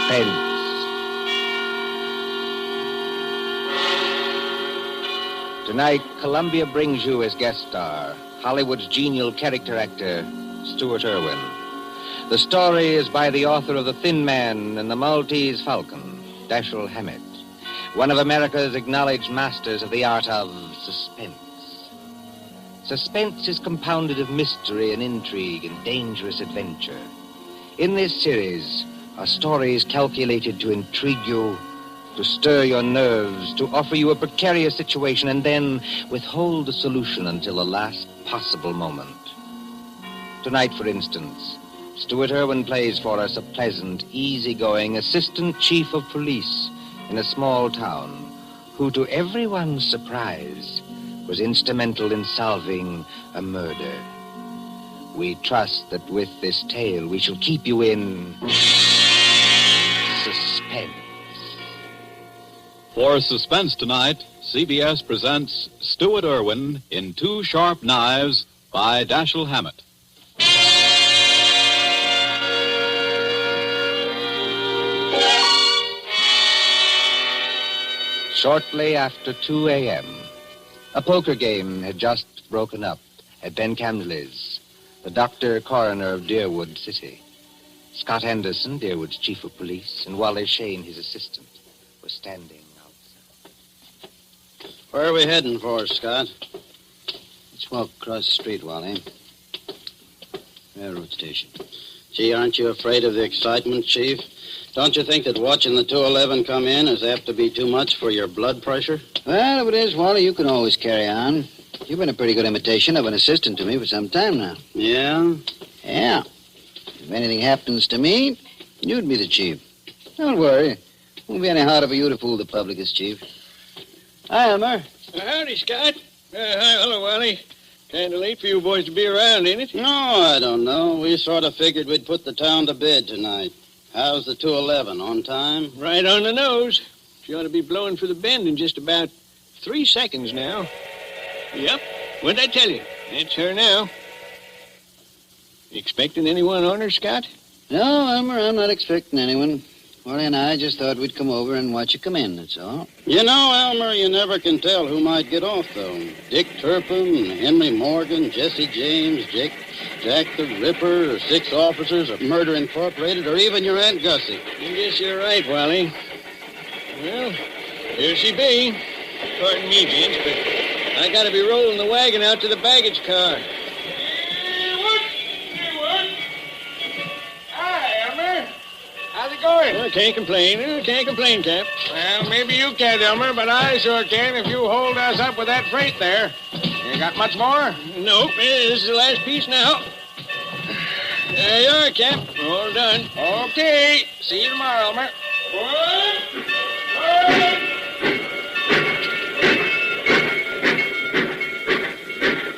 Suspense. Tonight, Columbia brings you as guest star Hollywood's genial character actor, Stuart Irwin. The story is by the author of The Thin Man and the Maltese Falcon, Dashiell Hammett, one of America's acknowledged masters of the art of suspense. Suspense is compounded of mystery and intrigue and dangerous adventure. In this series are stories calculated to intrigue you, to stir your nerves, to offer you a precarious situation, and then withhold the solution until the last possible moment. Tonight, for instance, Stuart Irwin plays for us a pleasant, easygoing assistant chief of police in a small town who, to everyone's surprise, was instrumental in solving a murder. We trust that with this tale we shall keep you in suspense. For Suspense tonight, CBS presents Stuart Irwin in Two Sharp Knives by Dashiell Hammett. Shortly after 2 a.m., a poker game had just broken up at Ben Camsley's, the doctor coroner of Deerwood City. Scott Anderson, Deerwood's chief of police, and Wally Shane, his assistant, were standing outside. Where are we heading for, Scott? Let's walk across the street, Wally. Railroad station. Gee, aren't you afraid of the excitement, Chief? Don't you think that watching the 211 come in is apt to be too much for your blood pressure? Well, if it is, Wally, you can always carry on. You've been a pretty good imitation of an assistant to me for some time now. Yeah? Yeah. If anything happens to me, you'd be the chief. Don't worry. Won't be any harder for you to fool the public as chief. Hi, Elmer. Howdy, Scott. Hi, hello, Wally. Kind of late for you boys to be around, ain't it? No, I don't know. We sort of figured we'd put the town to bed tonight. How's the 211? On time? Right on the nose. She ought to be blowing for the bend in just about 3 seconds now. Yep. What'd I tell you? It's her now. You expecting anyone on her, Scott? No, Elmer, I'm not expecting anyone. Wally and I just thought we'd come over and watch you come in, that's all. You know, Elmer, you never can tell who might get off, though. Dick Turpin, Henry Morgan, Jesse James, Jack the Ripper, or 6 officers of Murder Incorporated, or even your Aunt Gussie. I guess you're right, Wally. Well, here she be. Pardon me, gents, but I gotta be rolling the wagon out to the baggage car. Hi, Elmer. How's it going? Well, can't complain, Cap. Well, maybe you can't, Elmer, but I sure can if you hold us up with that freight there. You got much more? Nope, this is the last piece now. There you are, Cap. All done. Okay. See you tomorrow, Elmer.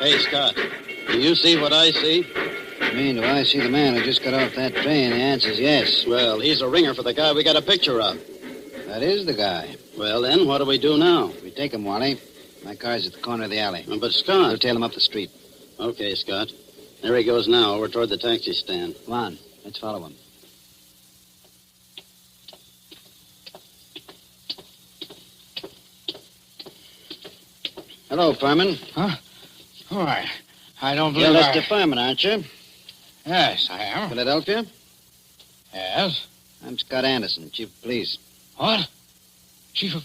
Hey, Scott, do you see what I see? I mean, do I see the man who just got off that train? The answer's yes. Well, he's a ringer for the guy we got a picture of. That is the guy. Well, then, what do we do now? We take him, Wally. My car's at the corner of the alley. But, Scott... We'll tail him up the street. Okay, Scott. There he goes now, over toward the taxi stand. Come on. Let's follow him. Hello, Furman. Huh? Why, I don't You're believe Mr. Furman, aren't you? Yes, I am. Philadelphia? Yes? I'm Scott Anderson, chief of police. What? Chief of...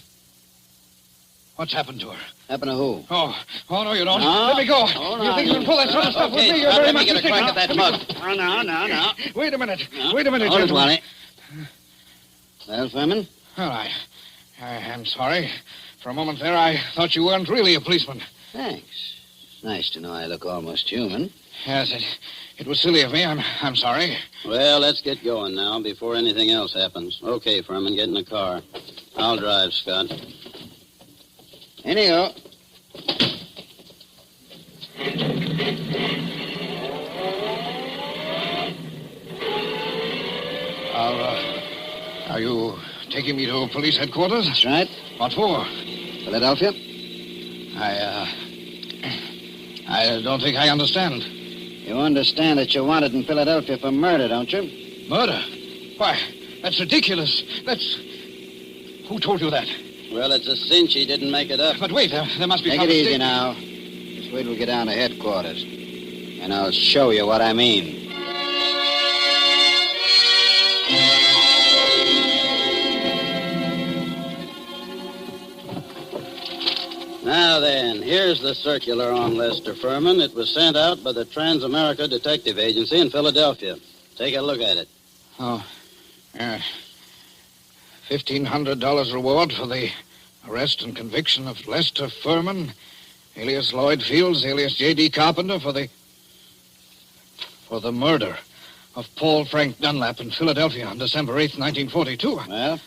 What's happened to her? Happened to who? Oh, no, you don't. No? Let me go. Oh, You no, think you can pull that sort of stuff with Okay, me? You're Scott, very let me much get a mistaken. crack at that Now, mug. No. Wait a minute. No. Wait a minute, Hold it, gentlemen. Wally. Well, Furman? Well, I'm sorry. For a moment there, I thought you weren't really a policeman. Thanks. Nice to know I look almost human. Yes, it was silly of me. I'm sorry. Well, let's get going now before anything else happens. Okay, Furman, get in the car. I'll drive, Scott. In you go. Are you taking me to police headquarters? That's right. What for? Philadelphia? I don't think I understand. You understand that you're wanted in Philadelphia for murder, don't you? Murder? Why, That's ridiculous. That's... Who told you that? Well, it's a cinch he didn't make it up. But wait, there must be... Take it easy now. Just wait till we get down to headquarters. And I'll show you what I mean. Now then, here's the circular on Lester Furman. It was sent out by the Transamerica Detective Agency in Philadelphia. Take a look at it. Oh, yeah. $1,500 reward for the arrest and conviction of Lester Furman, alias Lloyd Fields, alias J.D. Carpenter, for the murder of Paul Frank Dunlap in Philadelphia on December 8th, 1942. Well?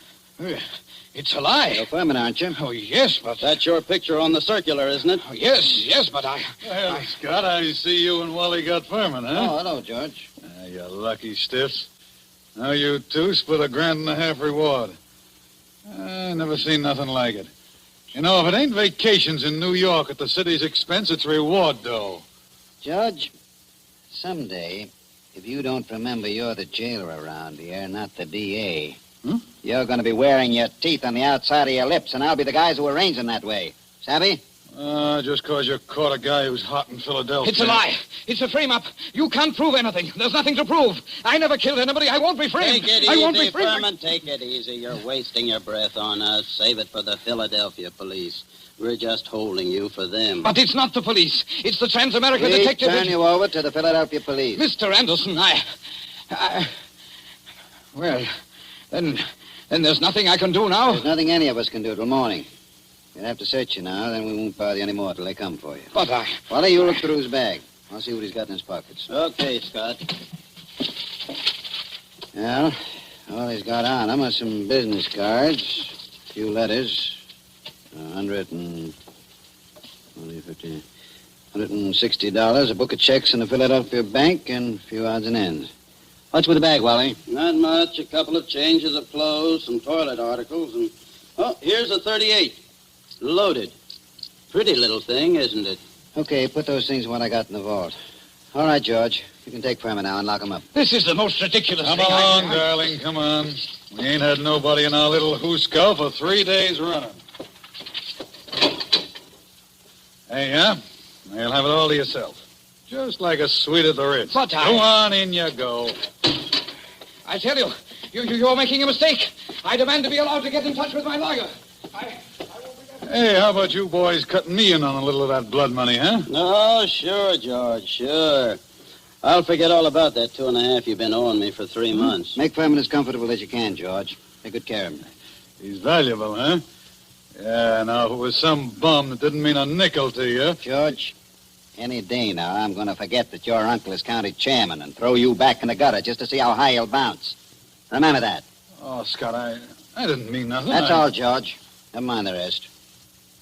It's a lie. You're Furman, aren't you? Oh, yes, but... That's your picture on the circular, isn't it? Oh, yes, but Well, Scott, I see you and Wally got Furman, huh? Oh, hello, George. You lucky stiffs. Now you two split $1.50 reward. I never seen nothing like it. You know, if it ain't vacations in New York at the city's expense, it's reward dough. George, someday, if you don't remember you're the jailer around here, not the D.A., you're going to be wearing your teeth on the outside of your lips, and I'll be the guys who arrange them that way. Savvy? Just because you caught a guy who's hot in Philadelphia. It's a lie. It's a frame-up. You can't prove anything. There's nothing to prove. I never killed anybody. I won't be framed. Take it I won't easy, be framed. Furman. Take it easy. You're wasting your breath on us. Save it for the Philadelphia police. We're just holding you for them. But it's not the police. It's the Transamerica We Detective... turn you over to the Philadelphia police. Mr. Anderson, Well, then there's nothing I can do now. There's nothing any of us can do till morning. We'll have to search you now, then we won't bother you anymore till they come for you. But Wally, you look through his bag. I'll see what he's got in his pockets. Okay, Scott. Well, all he's got on him are some business cards, a few letters, $160, a book of checks in the Philadelphia bank, and a few odds and ends. What's with the bag, Wally? Not much. A couple of changes of clothes, some toilet articles, and... Oh, here's a 38. Loaded. Pretty little thing, isn't it? Okay, put those things in what I got in the vault. All right, George. You can take Furman now and lock him up. This is the most ridiculous Come thing along, darling, come on. We ain't had nobody in our little hoosco for 3 days running. Hey, yeah? You'll have it all to yourself. Just like a suite at the Ritz. But Go on, in you go. I tell you, you're making a mistake. I demand to be allowed to get in touch with my lawyer. Hey, how about you boys cutting me in on a little of that blood money, huh? No, sure, George, sure. I'll forget all about that 2.5 you've been owing me for 3 months. Make Furman as comfortable as you can, George. Take good care of him. He's valuable, huh? Yeah, now, if it was some bum that didn't mean a nickel to you... George, any day now, I'm going to forget that your uncle is county chairman and throw you back in the gutter just to see how high you'll bounce. Remember that. Oh, Scott, I didn't mean nothing. That's all, George. Never mind the rest.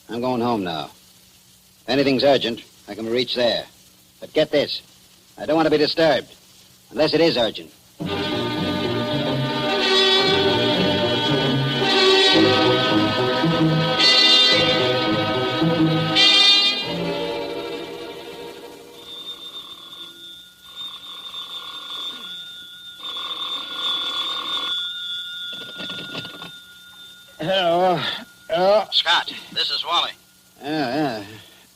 I'm going home now. If anything's urgent, I can reach there. But get this. I don't want to be disturbed. Unless it is urgent. Hello. Scott, this is Wally. Yeah,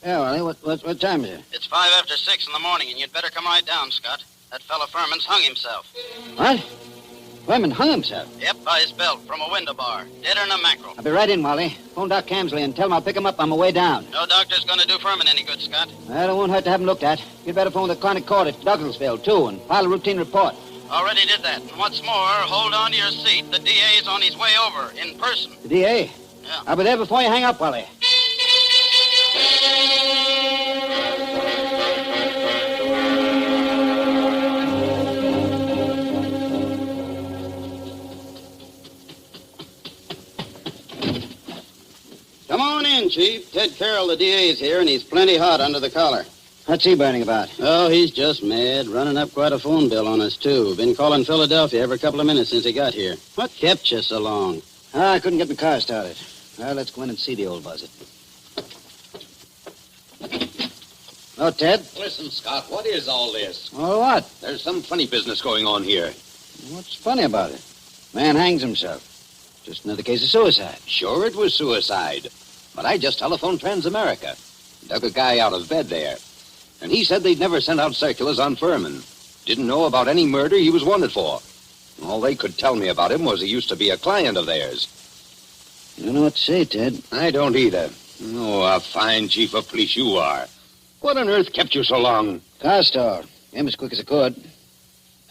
Wally, what time is it? It's 5 after 6 in the morning, and you'd better come right down, Scott. That fella Furman's hung himself. What? Furman hung himself? Yep, by his belt from a window bar. Deader than a mackerel. I'll be right in, Wally. Phone Doc Camsley and tell him I'll pick him up on my way down. No doctor's gonna do Furman any good, Scott. Well, it won't hurt to have him looked at. You'd better phone the chronic court at Douglasville, too, and file a routine report. Already did that. And what's more, hold on to your seat. The DA's on his way over, in person. The DA? Yeah. I'll be there before you hang up, Wally. Come on in, Chief. Ted Carroll, the DA's here, and he's plenty hot under the collar. What's he burning about? Oh, he's just mad. Running up quite a phone bill on us, too. Been calling Philadelphia every couple of minutes since he got here. What kept you so long? I couldn't get the car started. Well, let's go in and see the old buzzard. Oh, Ted? Listen, Scott, what is all this? Oh, what? There's some funny business going on here. What's funny about it? Man hangs himself. Just another case of suicide. Sure, it was suicide. But I just telephoned Transamerica. Dug a guy out of bed there. And he said they'd never sent out circulars on Furman. Didn't know about any murder he was wanted for. All they could tell me about him was he used to be a client of theirs. You don't know what to say, Ted. I don't either. Oh, a fine chief of police you are. What on earth kept you so long? Car store. Came as quick as I could.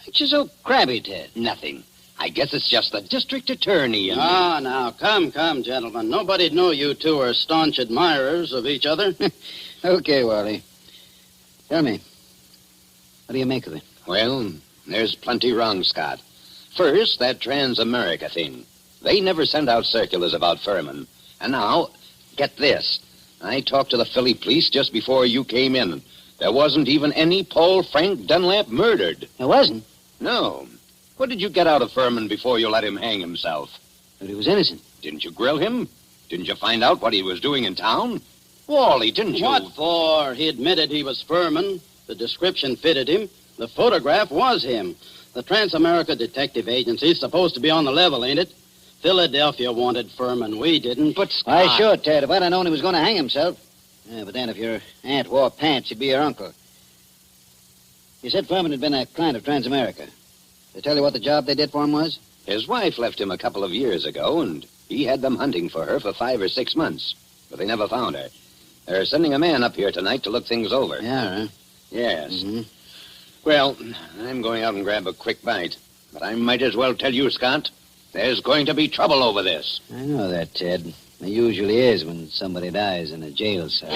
Ain't you so crabby, Ted? Nothing. I guess it's just the district attorney and... Now, come, gentlemen. Nobody'd know you two are staunch admirers of each other. Okay, Wally. Tell me, what do you make of it? Well, there's plenty wrong, Scott. First, that Transamerica thing. They never sent out circulars about Furman. And now, get this. I talked to the Philly police just before you came in. There wasn't even any Paul Frank Dunlap murdered. There wasn't? No. What did you get out of Furman before you let him hang himself? But he was innocent. Didn't you grill him? Didn't you find out what he was doing in town? Wally, didn't you? What for? He admitted he was Furman. The description fitted him. The photograph was him. The Transamerica Detective Agency is supposed to be on the level, ain't it? Philadelphia wanted Furman. We didn't. But Why, sure, Ted. If I'd have known he was going to hang himself. Yeah, but then if your aunt wore pants, he'd be your uncle. You said Furman had been a client of Transamerica. They tell you what the job they did for him was? His wife left him a couple of years ago, and he had them hunting for her for 5 or 6 months. But they never found her. They're sending a man up here tonight to look things over. Yeah, huh? Yes. Mm-hmm. Well, I'm going out and grab a quick bite. But I might as well tell you, Scott, there's going to be trouble over this. I know that, Ted. There usually is when somebody dies in a jail cell.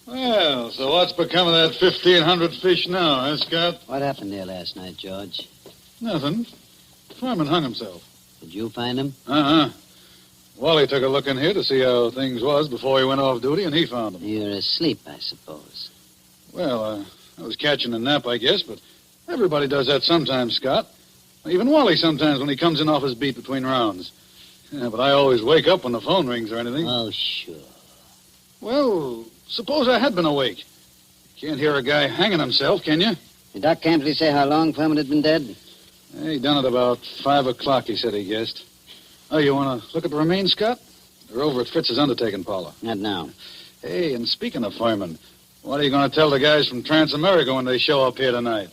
Well, so what's become of that 1,500 fish now, huh, Scott? What happened there last night, George? Nothing. Furman hung himself. Did you find him? Uh-huh. Wally took a look in here to see how things was before he went off duty, and he found him. You were asleep, I suppose. Well, I was catching a nap, I guess, but everybody does that sometimes, Scott. Even Wally sometimes when he comes in off his beat between rounds. Yeah, but I always wake up when the phone rings or anything. Oh, sure. Well, suppose I had been awake. You can't hear a guy hanging himself, can you? Did Doc Campley say how long Furman had been dead? He done it about 5 o'clock, he said he guessed. Oh, you want to look at the remains, Scott? They're over at Fritz's undertaking parlor. Not now. Hey, and speaking of firemen, what are you going to tell the guys from Transamerica when they show up here tonight?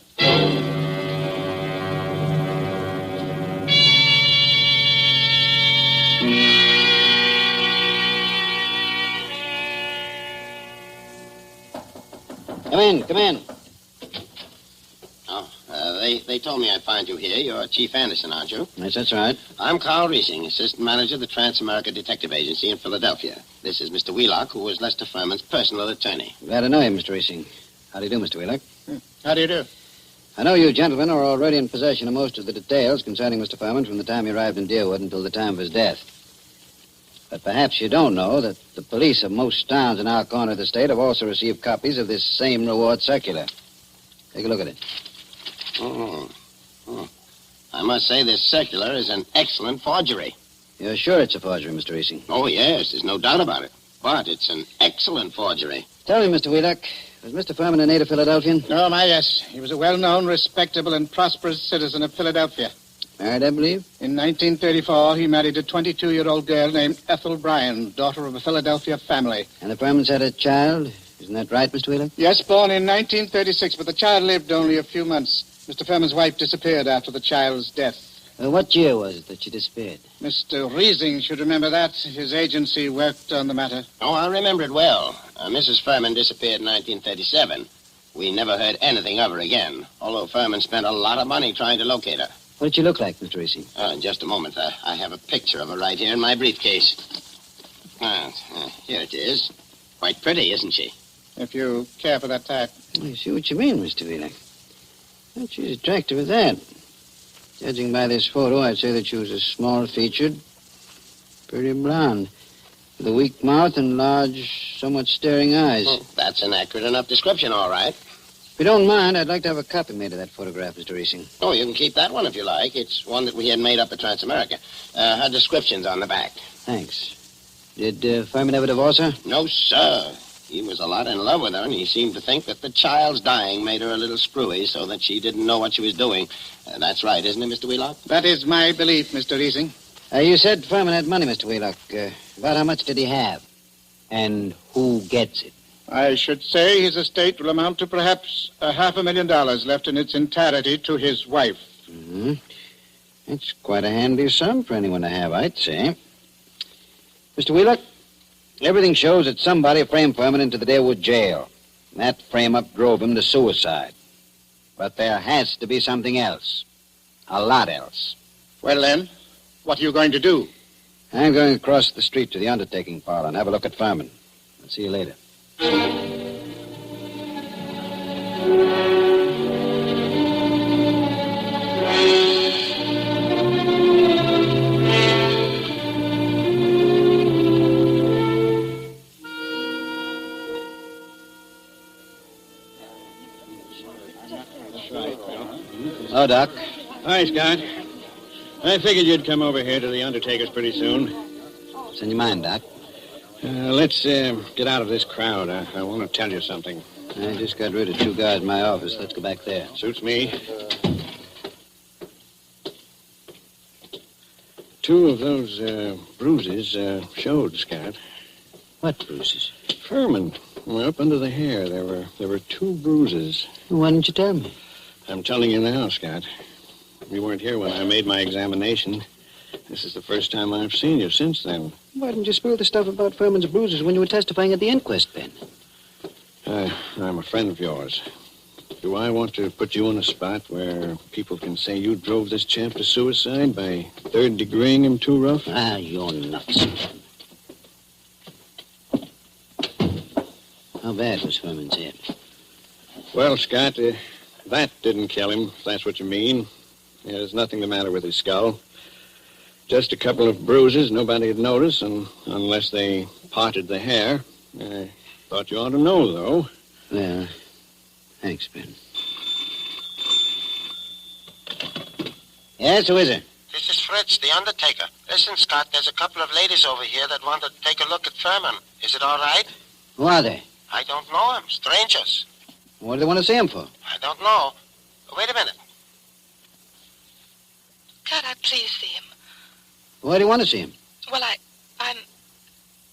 Come in. They told me I'd find you here. You're Chief Anderson, aren't you? Yes, that's right. I'm Carl Riesing, assistant manager of the Transamerica Detective Agency in Philadelphia. This is Mr. Wheelock, who was Lester Furman's personal attorney. Glad to know you, Mr. Riesing. How do you do, Mr. Wheelock? How do you do? I know you gentlemen are already in possession of most of the details concerning Mr. Furman from the time he arrived in Deerwood until the time of his death. But perhaps you don't know that the police of most towns in our corner of the state have also received copies of this same reward circular. Take a look at it. Oh. I must say this circular is an excellent forgery. You're sure it's a forgery, Mr. Riesing? Oh, yes, there's no doubt about it. But it's an excellent forgery. Tell me, Mr. Wheelock, was Mr. Furman a native Philadelphian? Oh, my, yes. He was a well-known, respectable, and prosperous citizen of Philadelphia. Married, I believe? In 1934, he married a 22-year-old girl named Ethel Bryan, daughter of a Philadelphia family. And the Furmans had a child? Isn't that right, Mr. Wheelock? Yes, born in 1936, but the child lived only a few months. Mr. Furman's wife disappeared after the child's death. What year was it that she disappeared? Mr. Riesing should remember that. His agency worked on the matter. Oh, I remember it well. Mrs. Furman disappeared in 1937. We never heard anything of her again, although Furman spent a lot of money trying to locate her. What did she look like, Mr. Riesing? In just a moment. I have a picture of her right here in my briefcase. Here it is. Quite pretty, isn't she? If you care for that type. I see what you mean, Mr. Wheelock. Well, she's attractive as that. Judging by this photo, I'd say that she was a small-featured, pretty blonde, with a weak mouth and large, somewhat staring eyes. Well, that's an accurate enough description, all right. you don't mind, I'd like to have a copy made of that photograph, Mr. Reesing. Oh, you can keep that one if you like. It's one that we had made up at Transamerica. Her description's on the back. Thanks. Did Furman ever divorce her? No, sir. He was a lot in love with her, and he seemed to think that the child's dying made her a little screwy so that she didn't know what she was doing. That's right, isn't it, Mr. Wheelock? That is my belief, Mr. Reesing. You said Furman had money, Mr. Wheelock. About how much did he have? And who gets it? I should say his estate will amount to perhaps $500,000 left in its entirety to his wife. Mm-hmm. It's quite a handy sum for anyone to have, I'd say. Mr. Wheelock, everything shows that somebody framed Furman into the Dalewood jail. And that frame-up drove him to suicide. But there has to be something else. A lot else. Well, then, what are you going to do? I'm going across the street to the undertaking parlor and have a look at Furman. I'll see you later. Hello, Doc. Hi, Scott. I figured you'd come over here to the undertaker's pretty soon. What's in your mind, Doc? Let's get out of this crowd. I want to tell you something. I just got rid of 2 guys in my office. Let's go back there. Suits me. 2 of those bruises showed, Scott. What bruises? Furman. Well, up under the hair, there were 2 bruises. Why didn't you tell me? I'm telling you now, Scott. You weren't here when I made my examination. This is the first time I've seen you since then. Why didn't you spill the stuff about Furman's bruises when you were testifying at the inquest, Ben? I'm a friend of yours. Do I want to put you in a spot where people can say you drove this champ to suicide by third-degreeing him too rough? You're nuts. How bad was Furman's head? Well, Scott, that didn't kill him, if that's what you mean. There's nothing the matter with his skull. Just a couple of bruises nobody'd notice, and unless they parted the hair. I thought you ought to know, though. Well, thanks, Ben. Yes, who is it? This is Fritz, the undertaker. Listen, Scott, there's a couple of ladies over here that want to take a look at Furman. Is it all right? Who are they? I don't know him. Strangers. What do they want to see him for? I don't know. Wait a minute. Can't I please see him? Why do you want to see him? Well, I'm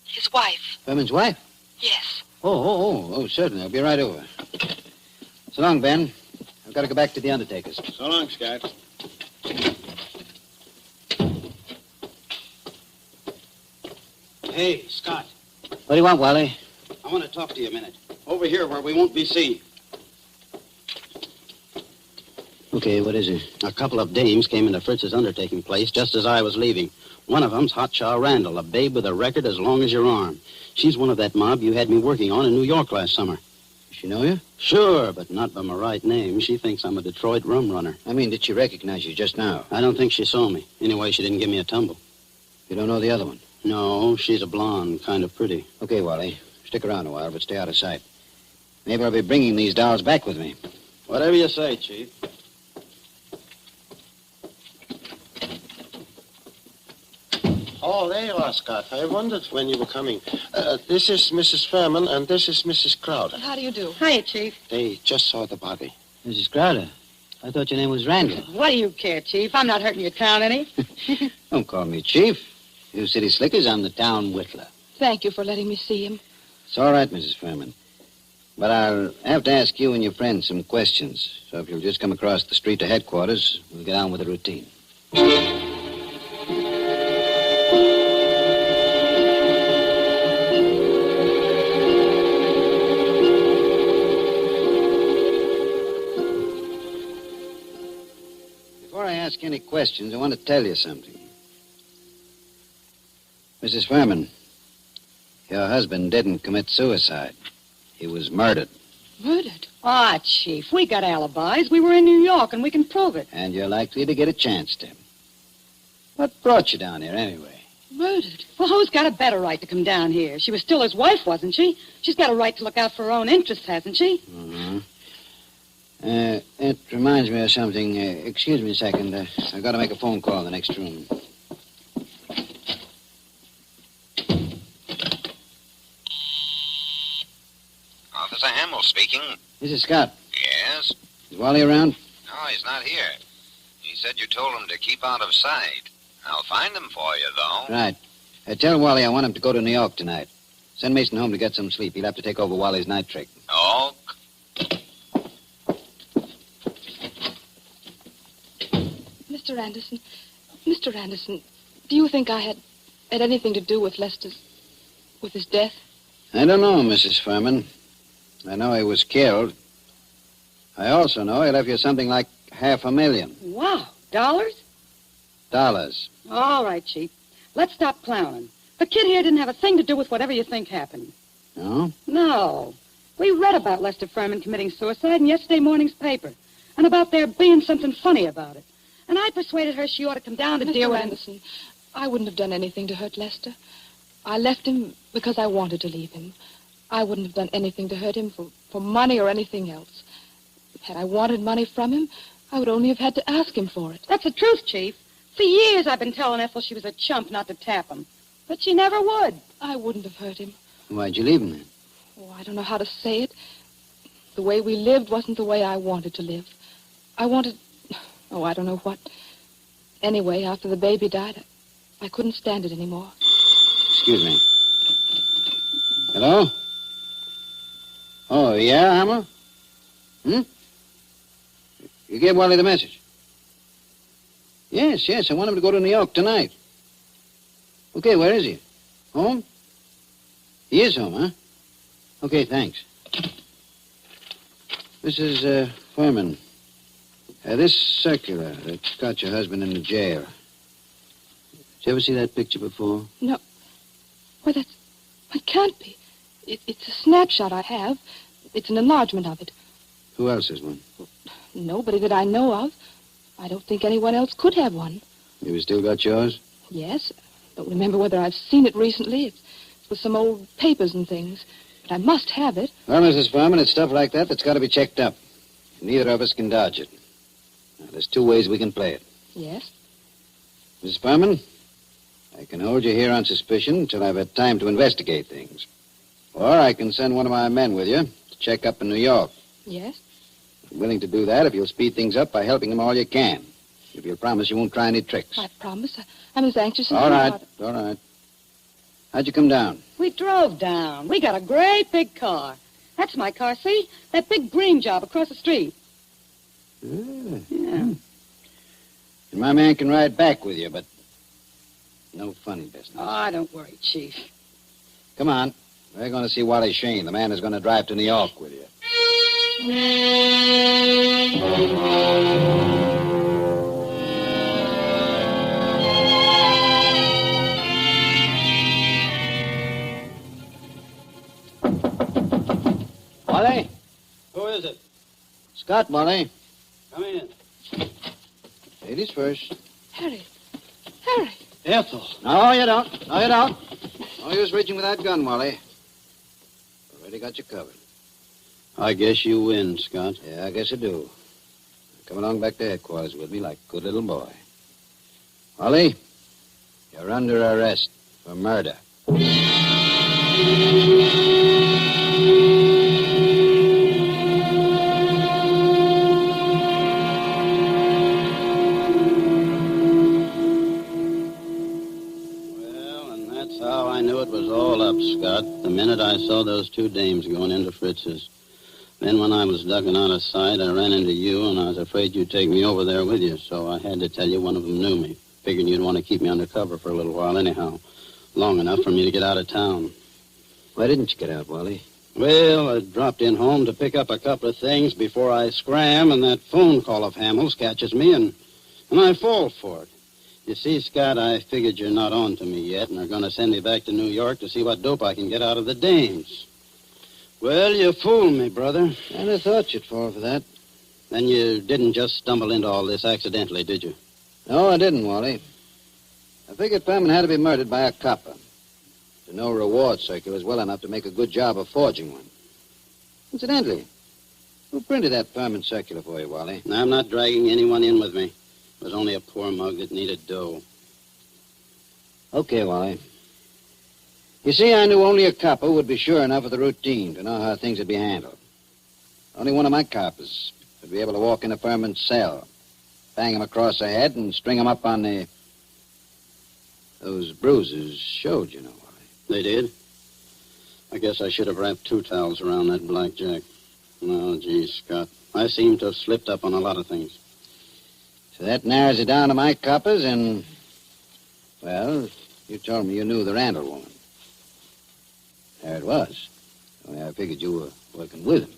his wife. Furman's wife? Yes. Oh, certainly. I'll be right over. So long, Ben. I've got to go back to the undertaker's. So long, Scott. Hey, Scott. What do you want, Wally? I want to talk to you a minute. Over here where we won't be seen. Okay, what is it? A couple of dames came into Fritz's undertaking place just as I was leaving. One of them's Hotshot Randall, a babe with a record as long as your arm. She's one of that mob you had me working on in New York last summer. Does she know you? Sure, but not by my right name. She thinks I'm a Detroit rum runner. I mean, did she recognize you just now? I don't think she saw me. Anyway, she didn't give me a tumble. You don't know the other one? No, she's a blonde, kind of pretty. Okay, Wally. Stick around a while, but stay out of sight. Maybe I'll be bringing these dolls back with me. Whatever you say, Chief. Oh, there you are, Scott. I wondered when you were coming. This is Mrs. Furman, and this is Mrs. Crowder. How do you do? Hiya, Chief. They just saw the body. Mrs. Crowder, I thought your name was Randall. What do you care, Chief? I'm not hurting your town any. Don't call me Chief. You city slickers, I'm the town whittler. Thank you for letting me see him. It's all right, Mrs. Furman. But I'll have to ask you and your friend some questions. So if you'll just come across the street to headquarters, we'll get on with the routine. Before I ask any questions, I want to tell you something. Mrs. Furman, your husband didn't commit suicide. He was murdered. Murdered? Ah, Chief, we got alibis. We were in New York, and we can prove it. And you're likely to get a chance to. What brought you down here, anyway? Murdered? Well, who's got a better right to come down here? She was still his wife, wasn't she? She's got a right to look out for her own interests, hasn't she? Mm-hmm. It reminds me of something. Excuse me a second. I've got to make a phone call in the next room. Officer Hamill speaking. This is Scott. Yes? Is Wally around? No, he's not here. He said you told him to keep out of sight. I'll find him for you, though. Right. Tell Wally I want him to go to New York tonight. Send Mason home to get some sleep. He'll have to take over Wally's night trick. Oh, Mr. Anderson, do you think I had anything to do with his death? I don't know, Mrs. Furman. I know he was killed. I also know he left you something like $500,000. Wow. Dollars? Dollars. All right, Chief. Let's stop clowning. The kid here didn't have a thing to do with whatever you think happened. No? No. We read about Lester Furman committing suicide in yesterday morning's paper, and about there being something funny about it. And I persuaded her she ought to come down to deal with Anderson, I wouldn't have done anything to hurt Lester. I left him because I wanted to leave him. I wouldn't have done anything to hurt him for money or anything else. Had I wanted money from him, I would only have had to ask him for it. That's the truth, Chief. For years I've been telling Ethel she was a chump not to tap him. But she never would. I wouldn't have hurt him. Why'd you leave him then? Oh, I don't know how to say it. The way we lived wasn't the way I wanted to live. I wanted... Oh, I don't know what. Anyway, after the baby died, I couldn't stand it anymore. Excuse me. Hello? Oh, yeah, Hammer? You gave Wally the message? Yes, I want him to go to New York tonight. Okay, where is he? Home? He is home, huh? Okay, thanks. Mrs. Furman, this circular that got your husband in the jail. Did you ever see that picture before? No. Why, that can't be. It's a snapshot I have. It's an enlargement of it. Who else has one? Nobody that I know of. I don't think anyone else could have one. You still got yours? Yes. Don't remember whether I've seen it recently. It's with some old papers and things. But I must have it. Well, Mrs. Furman, it's stuff like that's got to be checked up. Neither of us can dodge it. Now, there's two ways we can play it. Yes? Mrs. Furman, I can hold you here on suspicion until I've had time to investigate things. Or I can send one of my men with you to check up in New York. Yes? I'm willing to do that if you'll speed things up by helping him all you can. If you'll promise you won't try any tricks. I promise. I'm as anxious as All you right, are. all right. How'd you come down? We drove down. We got a great big car. That's my car, see? That big green job across the street. Yeah. And my man can ride back with you, but no funny business. Oh, don't worry, Chief. Come on. We're going to see Wally Shane, the man who's going to drive to New York with you. Wally? Who is it? Scott, Wally. Come in. Ladies first. Harry. Ethel. No, you don't. No use reaching with that gun, Wally. Already got you covered. I guess you win, Scott. Yeah, I guess I do. Come along back to headquarters with me like a good little boy. Wally, you're under arrest for murder. How I knew it was all up, Scott, the minute I saw those two dames going into Fritz's. Then when I was ducking out of sight, I ran into you, and I was afraid you'd take me over there with you, so I had to tell you one of them knew me, figuring you'd want to keep me under cover for a little while anyhow, long enough for me to get out of town. Why didn't you get out, Wally? Well, I dropped in home to pick up a couple of things before I scram, and that phone call of Hamill's catches me, and I fall for it. You see, Scott, I figured you're not on to me yet and are going to send me back to New York to see what dope I can get out of the dames. Well, you fooled me, brother. And I thought you'd fall for that. Then you didn't just stumble into all this accidentally, did you? No, I didn't, Wally. I figured Furman had to be murdered by a copper. To know reward circulars well enough to make a good job of forging one. Incidentally, Who printed that Furman circular for you, Wally? I'm not dragging anyone in with me. It was only a poor mug that needed dough. Okay, Wally. You see, I knew only a copper would be sure enough of the routine to know how things would be handled. Only one of my coppers would be able to walk into Furman's cell, bang him across the head, and string him up on the... Those bruises showed, you know, Wally. They did? I guess I should have wrapped 2 towels around that blackjack. No, gee, Scott. I seem to have slipped up on a lot of things. So that narrows it down to my coppers, and... Well, you told me you knew the Randall woman. There it was. Only I figured you were working with him.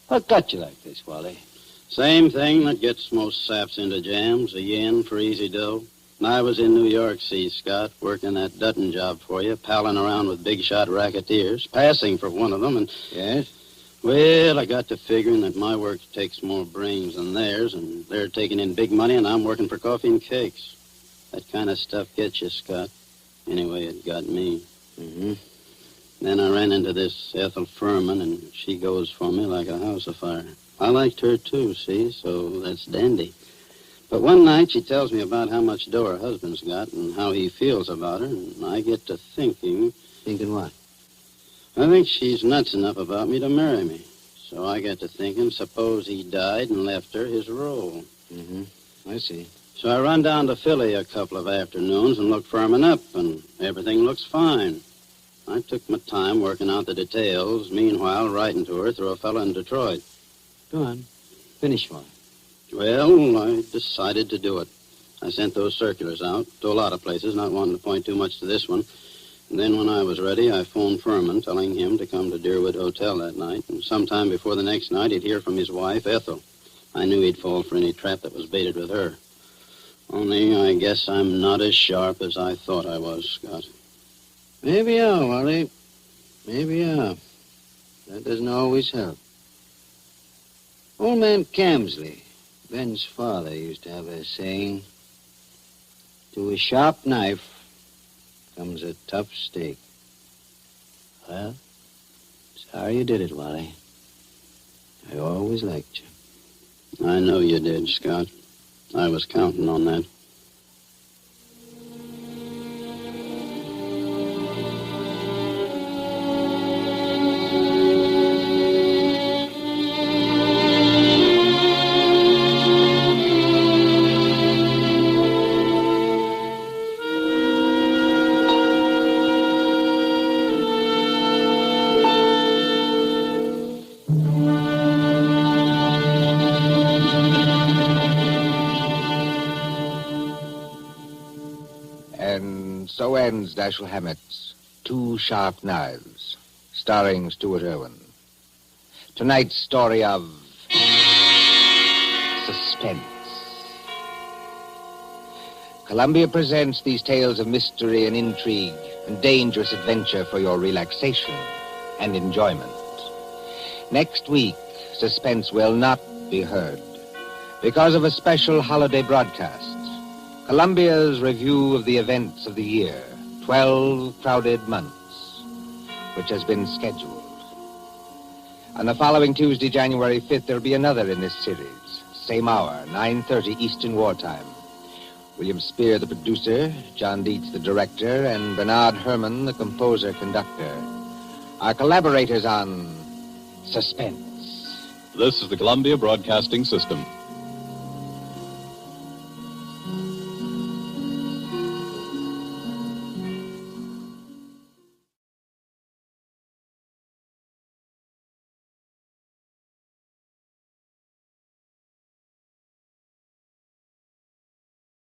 What got you like this, Wally? Same thing that gets most saps into jams, a yen for easy dough. And I was in New York, see, Scott, working that Dutton job for you, palling around with big-shot racketeers, passing for one of them, and... Yes? Well, I got to figuring that my work takes more brains than theirs, and they're taking in big money, and I'm working for coffee and cakes. That kind of stuff gets you, Scott. Anyway, it got me. Mm-hmm. Then I ran into this Ethel Furman, and she goes for me like a house afire. I liked her, too, see, so that's dandy. But one night she tells me about how much dough her husband's got and how he feels about her, and I get to thinking... Thinking what? I think she's nuts enough about me to marry me. So I get to thinking, suppose he died and left her his role. Mm-hmm. I see. So I run down to Philly a couple of afternoons and look Furman up, and everything looks fine. I took my time working out the details, meanwhile writing to her through a fellow in Detroit. Go on. Finish one. Well, I decided to do it. I sent those circulars out to a lot of places, not wanting to point too much to this one. And then when I was ready, I phoned Furman, telling him to come to Deerwood Hotel that night. And sometime before the next night, he'd hear from his wife, Ethel. I knew he'd fall for any trap that was baited with her. Only I guess I'm not as sharp as I thought I was, Scott. Maybe you are, Wally. Maybe you are. That doesn't always help. Old man Camsley, Ben's father, used to have a saying, to a sharp knife comes a tough steak. Well, sorry you did it, Wally. I always liked you. I know you did, Scott. I was counting on that. So ends Dashiell Hammett's 2 Sharp Knives, starring Stuart Irwin. Tonight's story of Suspense. Columbia presents these tales of mystery and intrigue and dangerous adventure for your relaxation and enjoyment. Next week, Suspense will not be heard because of a special holiday broadcast. Columbia's review of the events of the year, 12 crowded months, which has been scheduled. On the following Tuesday, January 5th, there'll be another in this series. Same hour, 9:30 Eastern Wartime. William Spear, the producer, John Dietz, the director, and Bernard Herrmann, the composer-conductor, are collaborators on Suspense. This is the Columbia Broadcasting System.